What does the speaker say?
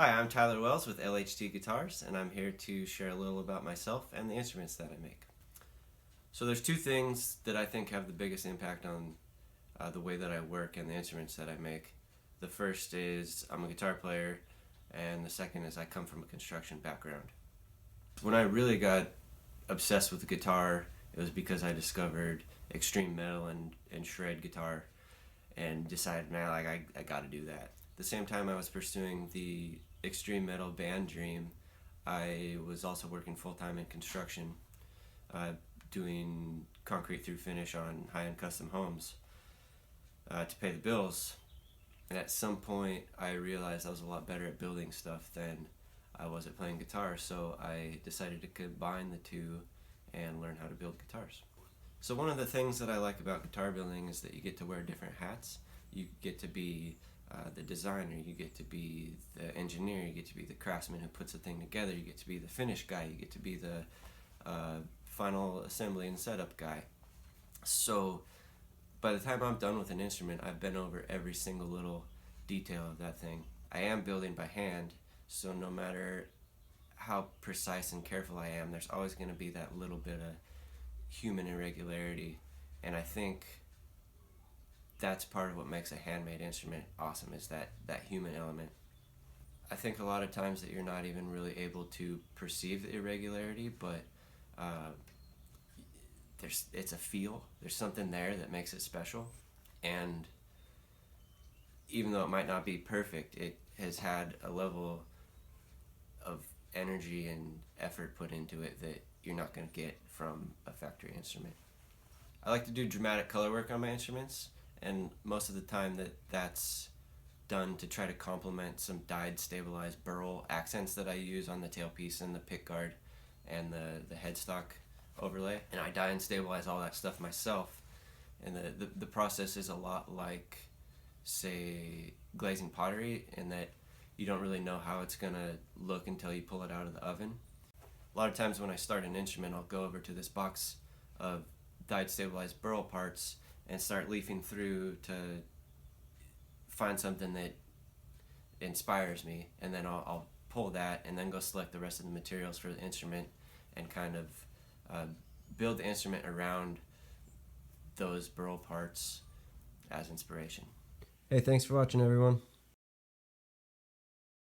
Hi, I'm Tyler Wells with LHT Guitars, and I'm here to share a little about myself and the instruments that I make. So there's two things that I think have the biggest impact on the way that I work and the instruments that I make. The first is I'm a guitar player, and the second is I come from a construction background. When I really got obsessed with the guitar, it was because I discovered extreme metal and shred guitar and decided, man, I got to do that. The same time I was pursuing the extreme metal band dream, I was also working full-time in construction, doing concrete through finish on high-end custom homes to pay the bills. And at some point I realized I was a lot better at building stuff than I was at playing guitar, so I decided to combine the two and learn how to build guitars. So one of the things that I like about guitar building is that you get to wear different hats. You get to be the designer, you get to be the engineer, you get to be the craftsman who puts the thing together, you get to be the finish guy, you get to be the final assembly and setup guy. So by the time I'm done with an instrument, I've been over every single little detail of that thing. I am building by hand, so no matter how precise and careful I am, there's always going to be that little bit of human irregularity, and I think that's part of what makes a handmade instrument awesome, is that human element. I think a lot of times that you're not even really able to perceive the irregularity, but it's a feel. There's something there that makes it special, and even though it might not be perfect, it has had a level of energy and effort put into it that you're not going to get from a factory instrument. I like to do dramatic color work on my instruments, and most of the time that's done to try to complement some dyed stabilized burl accents that I use on the tailpiece and the pickguard and the headstock overlay. And I dye and stabilize all that stuff myself, and the process is a lot like, say, glazing pottery, in that you don't really know how it's going to look until you pull it out of the oven. A lot of times when I start an instrument, I'll go over to this box of dyed stabilized burl parts and start leafing through to find something that inspires me, and then I'll pull that and then go select the rest of the materials for the instrument and kind of build the instrument around those burl parts as inspiration. Hey, thanks for watching, everyone.